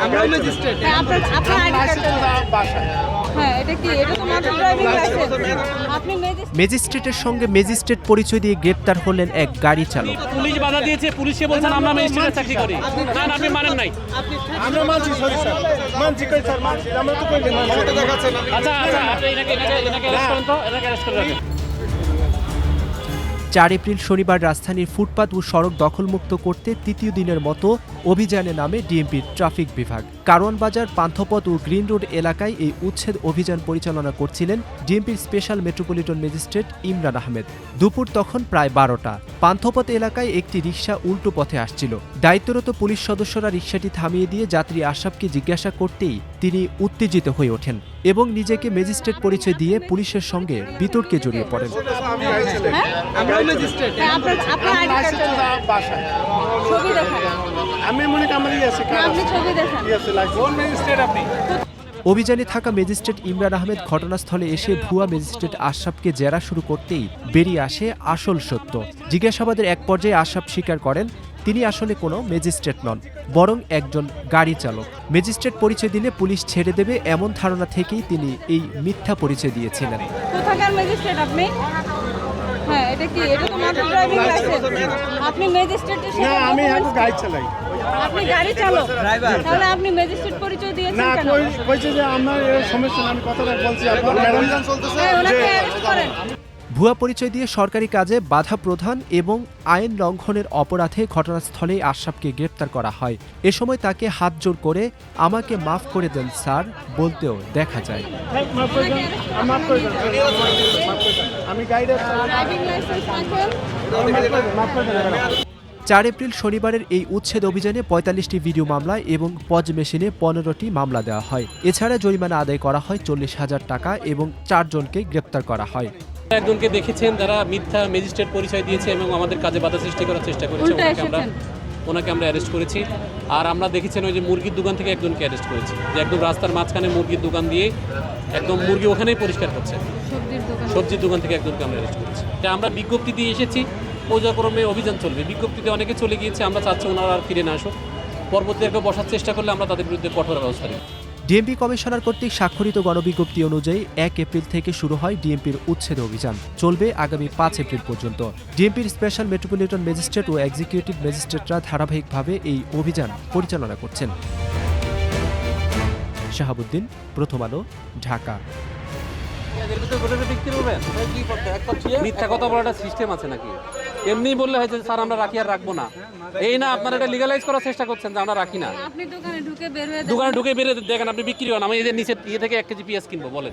আমরা ম্যাজিস্ট্রেট। আপনার ID card. হ্যাঁ, এটা কি? এটা তো মাত্র ড্রাইভিং লাইসেন্স। আপনি ম্যাজিস্ট্রেটের সঙ্গে ম্যাজিস্ট্রেট পরিচয় দিয়ে গ্রেপ্তার হলেন এক গাড়ি চালক। পুলিশ বাধা দিয়েছে, পুলিশে বলছেন আমরা ম্যাজিস্ট্রেটের চাকরি করি। না না, আপনি মানেন নাই। আমরা মানছি, সরি স্যার, মানছি কই স্যার, মানছি আমরা তো কইলেন মানছি দেখাচ্ছেন। আচ্ছা আচ্ছা, আপনি এনাকে অ্যারেস্ট করেন তো, এনাকে অ্যারেস্ট করে রাখেন। 4 এপ্রিল শনিবার রাজধানীর ফুটপাত ও সড়ক দখলমুক্ত করতে তৃতীয় দিনের মতো অভিযানে নামে ডিএমপির ট্রাফিক বিভাগ। কারওয়ান বাজার, পান্থপথ ও গ্রিন রোড এলাকায় এই উচ্ছেদ অভিযান পরিচালনা করছিলেন ডিএমপির special metropolitan magistrate Imran Ahmed. দুপুর তখন প্রায় 12টা। পান্থপথ এলাকায় একটি রিকশা উল্টো পথে আসছিল। দায়িত্বরত পুলিশ সদস্যরা রিকশাটি থামিয়ে দিয়ে যাত্রী আশরাফকে জিজ্ঞাসা করতেই তিনি উত্তেজিত হয়ে ওঠেন এবং নিজেকে ম্যাজিস্ট্রেট পরিচয় দিয়ে পুলিশের সঙ্গে বিতর্কে জড়িয়ে পড়েন। আমরা ম্যাজিস্ট্রেট। আপনার আইডি কার্ড বাসায় ছবি দেখান। আমি মনে কামড়ি আছে, আপনি ছবি দেখান। কোন ম্যাজিস্ট্রেট আপনি? অভিযানে থাকা ম্যাজিস্ট্রেট ইমরান আহমেদ ঘটনাস্থলে এসে ভুয়া ম্যাজিস্ট্রেট আশরাফকে জেরা শুরু করতেই বেরিয়ে আসে আসল সত্য। জিজ্ঞাসাবাদের এক পর্যায়ে আশরাফ স্বীকার করেন তিনি আসলে কোনো ম্যাজিস্ট্রেট নন, বরং একজন গাড়ি চালক। ম্যাজিস্ট্রেট পরিচয় দিলে পুলিশ ছেড়ে দেবে এমন ধারণা থেকেই তিনি এই মিথ্যা পরিচয় দিয়েছিলেন। কোথাকার ম্যাজিস্ট্রেট আপনি? হ্যাঁ, এটা কি? এটা তো মাত্র ড্রাইভিং লাইসেন্স। আপনি ম্যাজিস্ট্রেটের না, সাথে আমি এখন গাড়ি চালাই। আপনি গাড়ি চালক, তাহলে আপনি ম্যাজিস্ট্রেট পরিচয় দিয়েছেন না, কেন? কইছে যে আমার এর সমস্যা না, আমি কথাটা বলছি আপনার ম্যাডাম চলতেছে হ্যাঁ, ওনাকে যে অ্যারেস্ট করেন। ভুয়া পরিচয় দিয়ে সরকারি কাজে বাধা প্রদান এবং আইন লঙ্ঘনের অপরাধে ঘটনাস্থলেই আশরাফকে গ্রেপ্তার করা হয়। এ সময় তাকে হাত জোড় করে আমাকে মাফ করে দেন স্যার বলতেও দেখা যায়। মাফ করে দেন, মাফ করে দেন, মাফ করে দেন। আমি গাড়ি ড্রাইভিং লাইসেন্স রাখেন। মাফ করে দেন। 4 এপ্রিল শনিবারের এই উচ্ছেদ অভিযানে 45টি ভিডিও মামলা এবং পজ মেশিনে 15টি মামলা দেওয়া হয়। এছাড়া জরিমানা আদায় করা হয় 40,000 টাকা এবং 4 জনকে গ্রেপ্তার করা হয়। একজনকে দেখেছেন যারা মিথ্যা ম্যাজিস্ট্রেট পরিচয় দিয়েছে এবং আমাদের কাজে বাধা সৃষ্টি করার চেষ্টা করেছে, ওনাকে আমরা অ্যারেস্ট করেছি। আর আমরা দেখেছেন ওই যে মুরগির দোকান থেকে একজনকে অ্যারেস্ট করেছি, যে একদম রাস্তার মাঝখানে মুরগির দোকান দিয়ে একদম মুরগি ওখানেই পরিষ্কার করছে। সবজির দোকান থেকে একজনকে আমরা অ্যারেস্ট করেছি। আমরা বিজ্ঞপ্তি দিয়ে এসেছি, পর্যায়ক্রমে অভিযান চলবে। বিজ্ঞপ্তিতে অনেকে চলে গিয়েছে, আমরা চাচ্ছি ওনারা আর ফিরে না আসুক। পরবর্তী একটা বসার চেষ্টা করলে আমরা তাদের বিরুদ্ধে কঠোর ব্যবস্থা নিই। ডিএমপি কমিশনার কর্তৃক স্বাক্ষরিত গণবিজ্ঞপ্তি অনুযায়ী 1 এপ্রিল থেকে শুরু হয় ডিএমপির উচ্ছেদ অভিযান, চলবে আগামী 5 এপ্রিল পর্যন্ত। ডিএমপির স্পেশাল মেট্রোপলিটন ম্যাজিস্ট্রেট ও এক্সিকিউটিভ ম্যাজিস্ট্রেটরা ধারাবাহিকভাবে এই অভিযান পরিচালনা করছেন। শাহাবুদ্দিন, প্রথম আলো, ঢাকা। মিথ্যা কথা বলাটা সিস্টেম আছে নাকি? এমনি বললে হয়েছে স্যার আমরা রাখি আর রাখবো না, এই না আপনারা এটা লিগালাইজ করার চেষ্টা করছেন যে আমরা রাখি না। আপনি দোকানে ঢুকে বের হয়ে দোকানে ঢুকে বেরিয়ে দেখেন আপনি বিক্রি হন, আমি এদের নিচে ইয়ে থেকে 1 কেজি পেঁয়াজ কিনবো বলেন।